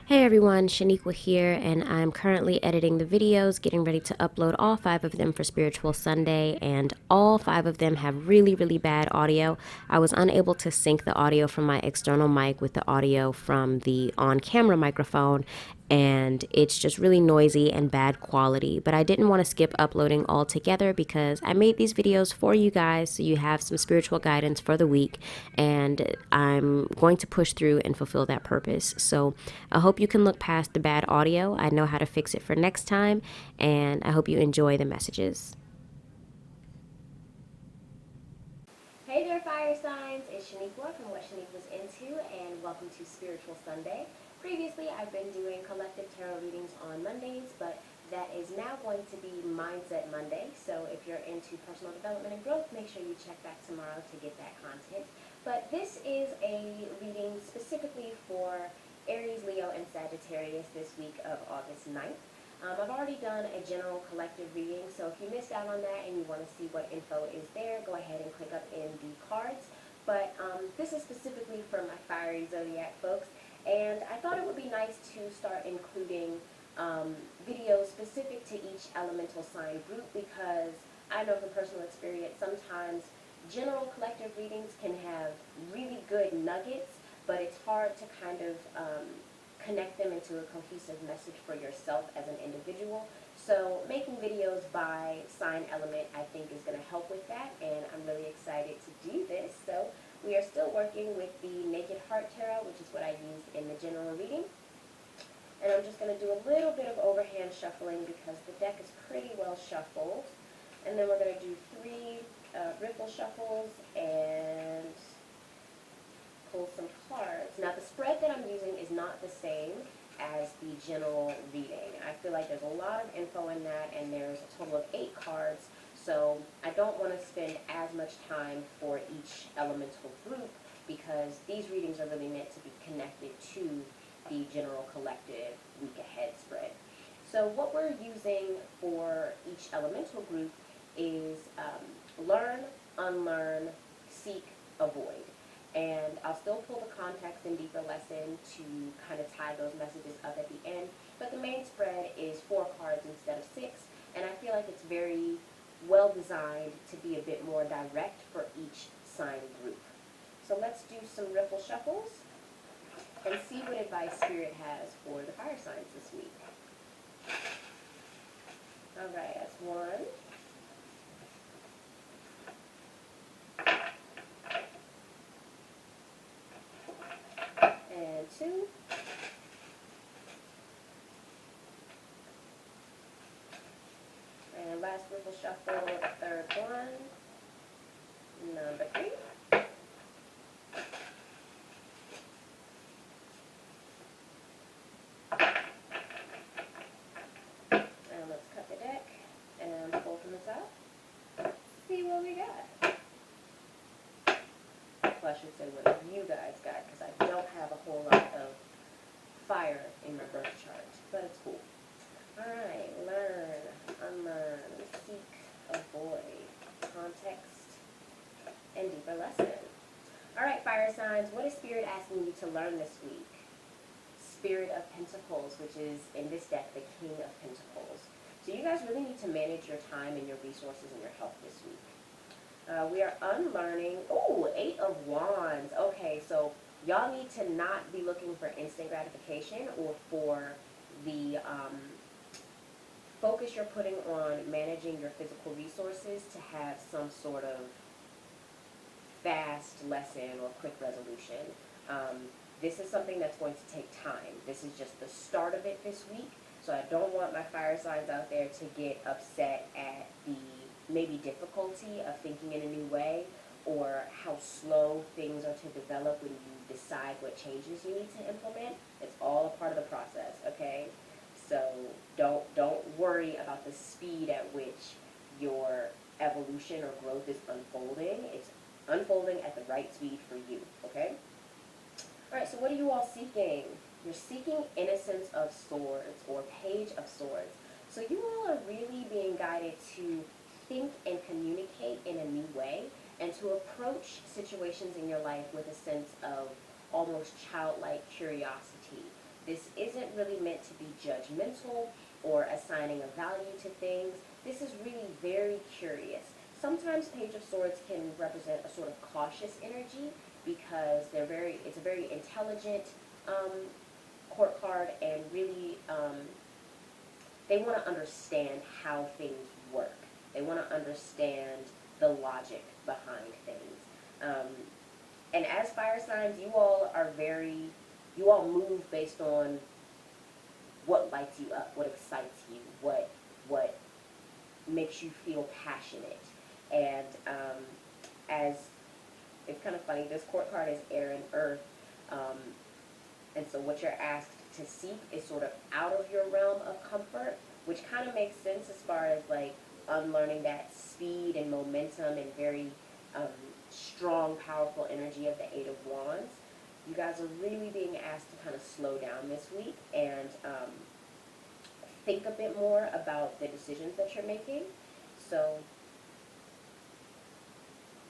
Hey everyone, Shaniqua here, and I'm currently editing the videos, getting ready to upload all 5 of them for Spiritual Sunday, and all 5 of them have really bad audio. I was unable to sync the audio from my external mic with the audio from the on-camera microphone, and it's just really noisy and bad quality. But I didn't want to skip uploading altogether because I made these videos for you guys so you have some spiritual guidance for the week, and I'm going to push through and fulfill that purpose. So I hope you can look past the bad audio. I know how to fix it for next time, and I hope you enjoy the messages. Hey there, fire signs. It's Shaniqua from What Shaniqua's Into, and welcome to Spiritual Sunday. Previously, I've been doing collective tarot readings on Mondays, but that is now going to be Mindset Monday. So if you're into personal development and growth, make sure you check back tomorrow to get that content. But this is a reading specifically for Aries, Leo, and Sagittarius this week of August 9th. I've already done a general collective reading, so if you missed out on that and you want to see what info is there, go ahead and click up in the cards. But this is specifically for my fiery zodiac folks, and I thought it would be nice to start including videos specific to each elemental sign group, because I know from personal experience sometimes general collective readings can have really good nuggets, but it's hard to kind of connect them into a cohesive message for yourself as an individual. So making videos by sign element I think is going to help with that, and I'm really excited to do this. So we are still working with the Naked Heart Tarot, which is what I used in the general reading. And I'm just going to do a little bit of overhand shuffling because the deck is pretty well shuffled. And then we're going to do 3 ripple shuffles and pull some cards. Now the spread that I'm using is not the same as the general reading. I feel like there's a lot of info in that, and there's a total of 8 cards, so I don't want to spend as much time for each elemental group because these readings are really meant to be connected to the general collective week ahead spread. So what we're using for each elemental group is learn, unlearn, seek, avoid. And I'll still pull the context and deeper lesson to kind of tie those messages up at the end. But the main spread is 4 cards instead of 6. And I feel like it's very well designed to be a bit more direct for each sign group. So let's do some ripple shuffles and see what advice Spirit has for the fire signs this week. All right, that's 1. And 2. And last ripple shuffle, the 3rd one, number 3. And let's cut the deck and pull from the top. See what we got. Well, I should say what you guys got, because I don't have a whole lot of fire in my birth chart, but it's cool. Alright, learn, unlearn, seek, avoid, context, and deeper lesson. Alright, fire signs, what is Spirit asking you to learn this week? Spirit of Pentacles, which is, in this deck, the King of Pentacles. So you guys really need to manage your time and your resources and your health this week. We are unlearning, 8 of Wands. Okay, so y'all need to not be looking for instant gratification or for the focus you're putting on managing your physical resources to have some sort of fast lesson or quick resolution. This is something that's going to take time. This is just the start of it this week, so I don't want my fire signs out there to get upset at the maybe difficulty of thinking in a new way, or how slow things are to develop when you decide what changes you need to implement. It's all a part of the process, okay? So don't worry about the speed at which your evolution or growth is unfolding. It's unfolding at the right speed for you, okay? All right, so what are you all seeking? You're seeking Innocence of Swords or Page of Swords. So you all are really being guided to think and communicate in a new way, and to approach situations in your life with a sense of almost childlike curiosity. This isn't really meant to be judgmental or assigning a value to things. This is really very curious. Sometimes Page of Swords can represent a sort of cautious energy because it's a very intelligent um, court card, and really they want to understand how things work. They want to understand the logic behind things. And as fire signs, you all move based on what lights you up, what excites you, what makes you feel passionate. And as it's kind of funny, this court card is air and earth. Um, and so what you're asked to seek is sort of out of your realm of comfort, which kind of makes sense as far as like unlearning that speed and momentum and very um, strong, powerful energy of the Eight of Wands. You guys are really being asked to kind of slow down this week and think a bit more about the decisions that you're making. So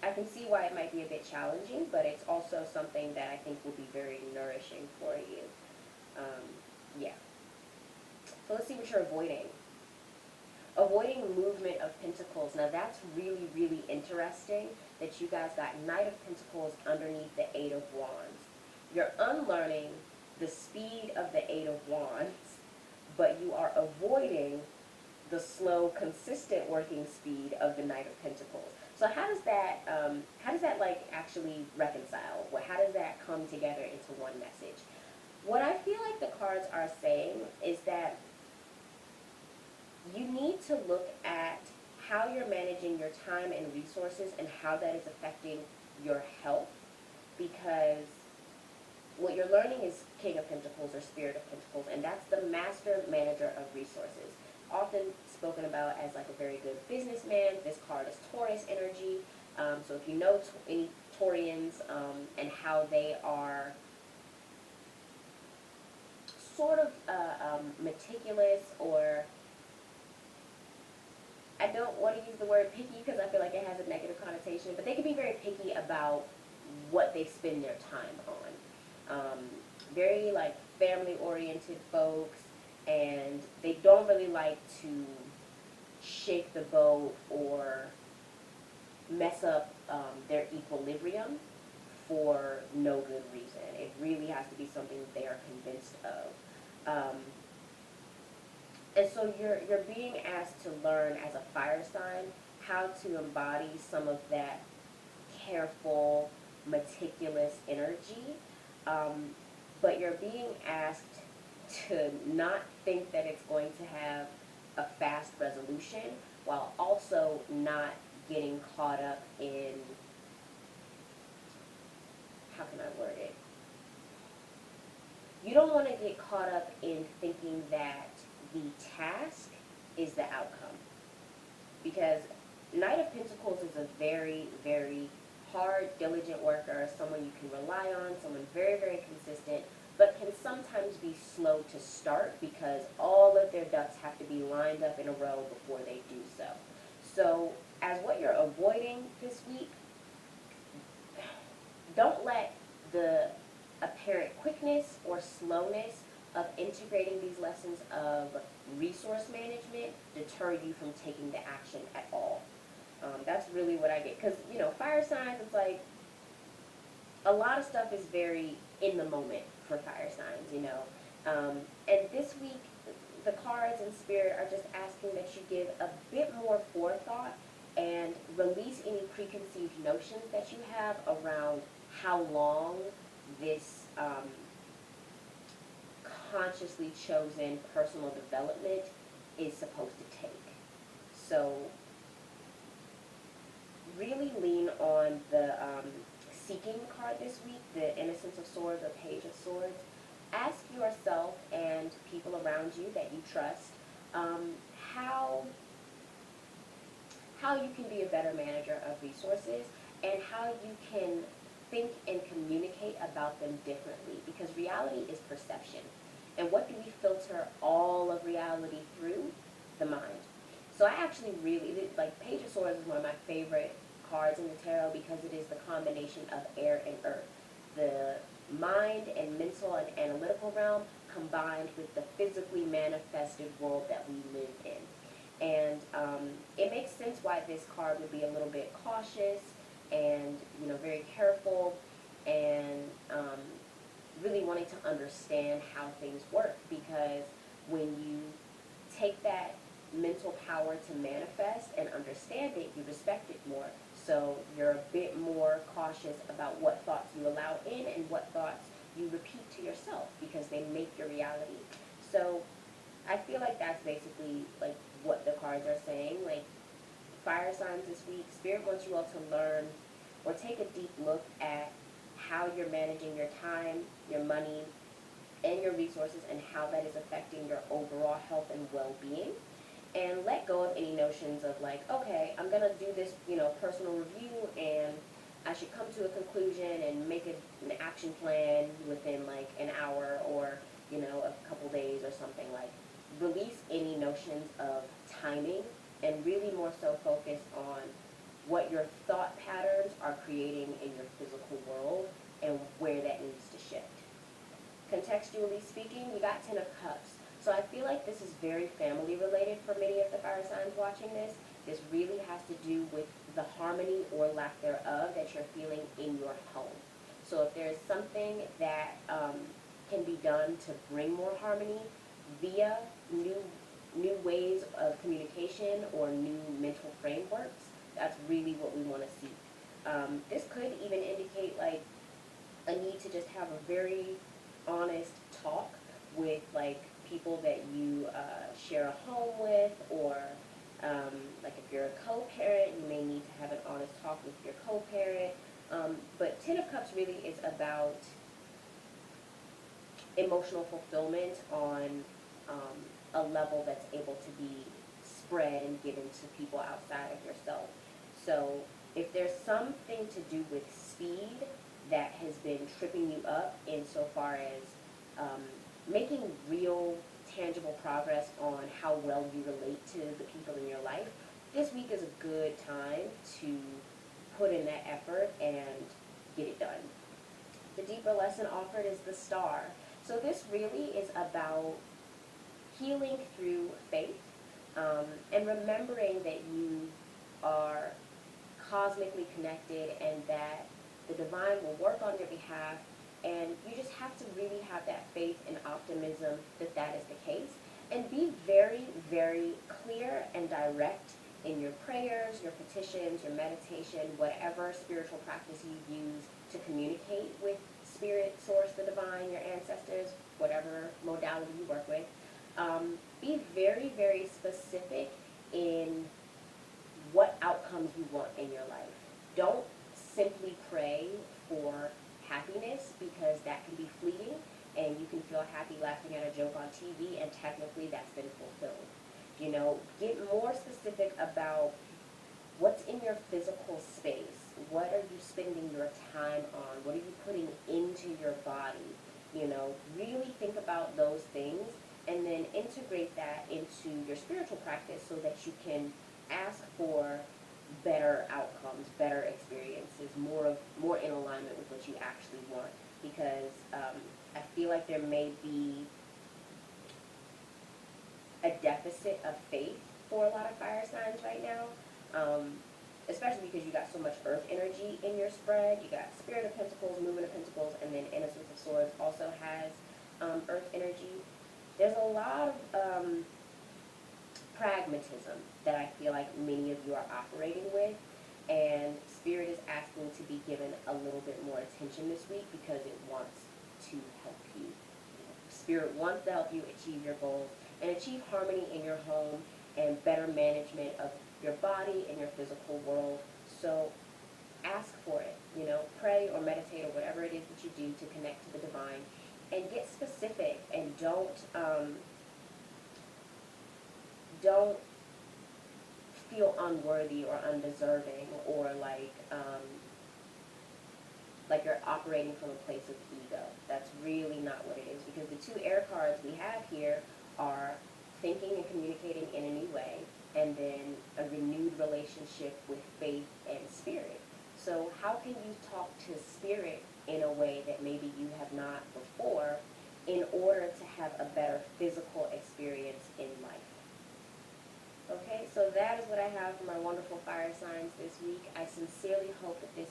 I can see why it might be a bit challenging, but it's also something that I think will be very nourishing for you. Yeah. So let's see what you're avoiding. Avoiding movement of Pentacles. Now that's really, really interesting that you guys got Knight of Pentacles underneath the Eight of Wands. You're unlearning the speed of the Eight of Wands, but you are avoiding the slow, consistent working speed of the Knight of Pentacles. So how does that like actually reconcile? How does that come together into one message? What I feel like the cards are saying is that you need to look at how you're managing your time and resources and how that is affecting your health, because what you're learning is King of Pentacles or Spirit of Pentacles, and that's the master manager of resources. Often spoken about as like a very good businessman. This card is Taurus energy. So if you know any Taurians and how they are sort of meticulous, or I don't want to use the word picky because I feel like it has a negative connotation, but they can be very picky about what they spend their time on. Very like family-oriented folks, and they don't really like to shake the boat or mess up their equilibrium for no good reason. It really has to be something they are convinced of. And so you're being asked to learn as a fire sign how to embody some of that careful, meticulous energy. But you're being asked to not think that it's going to have a fast resolution, while also not getting caught up in, how can I word it? You don't want to get caught up in thinking that the task is the outcome, because Knight of Pentacles is a very, very hard, diligent worker, someone you can rely on, someone very, very consistent, but can sometimes be slow to start because all of their ducks have to be lined up in a row before they do so. So as what you're avoiding this week, don't let the apparent quickness or slowness of integrating these lessons of resource management deter you from taking the action at all. That's really what I get. Because, fire signs, it's like a lot of stuff is very in the moment for fire signs, And this week, the cards and spirit are just asking that you give a bit more forethought and release any preconceived notions that you have around how long this consciously chosen personal development is supposed to take. So really lean on the seeking card this week, the Innocence of Swords or Page of Swords. Ask yourself and people around you that you trust how you can be a better manager of resources and how you can think and communicate about them differently, because reality is perception. And what do we filter all of reality through? The mind. So I actually really, like, Page of Swords is one of my favorite cards in the tarot because it is the combination of air and earth. The mind and mental and analytical realm combined with the physically manifested world that we live in. And it makes sense why this card would be a little bit cautious and, very careful, and really wanting to understand how things work, because when you take that mental power to manifest and understand it, you respect it more. So you're a bit more cautious about what thoughts you allow in and what thoughts you repeat to yourself, because they make your reality. So I feel like that's basically like what the cards are saying. Like, fire signs this week, Spirit wants you all to learn or take a deep look at how you're managing your time, your money, and your resources, and how that is affecting your overall health and well-being. And let go of any notions of like, okay, I'm going to do this, personal review, and I should come to a conclusion and make an action plan within like an hour or, a couple days or something. Like, release any notions of timing and really more so focus on what your thought patterns are creating in your physical world and where that needs to shift. Contextually speaking, we got Ten of Cups. So I feel like this is very family related for many of the fire signs watching this. This really has to do with the harmony or lack thereof that you're feeling in your home. So if there's something that can be done to bring more harmony via new ways of communication or new mental frameworks, that's really what we want to see. This could even indicate like a need to just have a very honest talk with like people that you share a home with, or like if you're a co-parent, you may need to have an honest talk with your co-parent. But Ten of Cups really is about emotional fulfillment on a level that's able to be spread and given to people outside of yourself. So if there's something to do with speed that has been tripping you up insofar as making real, tangible progress on how well you relate to the people in your life, this week is a good time to put in that effort and get it done. The deeper lesson offered is the Star. So this really is about healing through faith, and remembering that you are cosmically connected and that the divine will work on your behalf, and you just have to really have that faith and optimism that that is the case, and be very, very clear and direct in your prayers, your petitions, your meditation, whatever spiritual practice you use to communicate with spirit, source, the divine, your ancestors, whatever modality you work with. Be very, very specific in what outcomes you want in your life. Don't simply pray for happiness, because that can be fleeting and you can feel happy laughing at a joke on TV and technically that's been fulfilled. Get more specific about what's in your physical space. What are you spending your time on? What are you putting into your body? Really think about those things and then integrate that into your spiritual practice so that you can ask for better outcomes, better experiences, more in alignment with what you actually want. Because I feel like there may be a deficit of faith for a lot of fire signs right now, especially because you got so much earth energy in your spread. You got Spirit of Pentacles, Movement of Pentacles, and then Innocence of Swords also has earth energy. There's a lot of pragmatism that I feel like many of you are operating with, and Spirit is asking to be given a little bit more attention this week because it wants to help you. Spirit wants to help you achieve your goals and achieve harmony in your home and better management of your body and your physical world. So ask for it, pray or meditate or whatever it is that you do to connect to the divine, and get specific, and don't feel unworthy or undeserving, or like you're operating from a place of ego. That's really not what it is, because the two air cards we have here are thinking and communicating in a new way, and then a renewed relationship with faith and spirit. So how can you talk to spirit in a way that maybe you have not before, in order to have a better physical experience in life. Okay, so that is what I have for my wonderful fire signs this week. I sincerely hope that this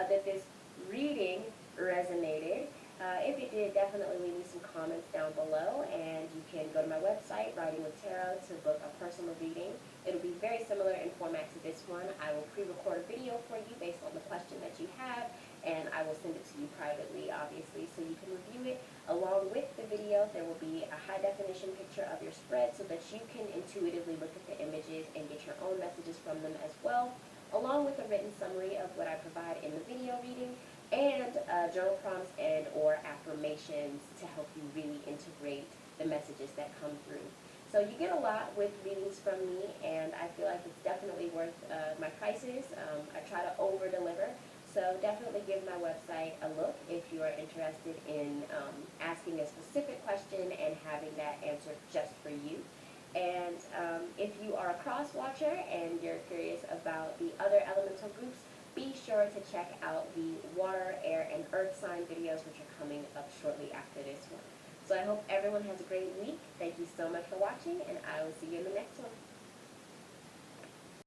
that this reading resonated. If it did, definitely leave me some comments down below, and you can go to my website, Writing with Tarot, to book a personal reading. It'll be very similar in format to this one. I will pre-record a video for you based on the question that you have, and I will send it to you privately, obviously, so you can review it. Along with the video, there will be a high-definition picture of your spread so that you can intuitively look at the images and get your own messages from them as well, along with a written summary of what I provide in the video reading, and journal prompts and or affirmations to help you really integrate the messages that come through. So you get a lot with readings from me, and I feel like it's definitely worth my prices. I try to over-deliver, so definitely give my website a look if you are interested in asking a specific question and having that answered just for you. And if you are a cross-watcher and you're curious about the other elemental groups, be sure to check out the water, air, and earth sign videos, which are coming up shortly after this one. So I hope everyone has a great week. Thank you so much for watching, and I will see you in the next one.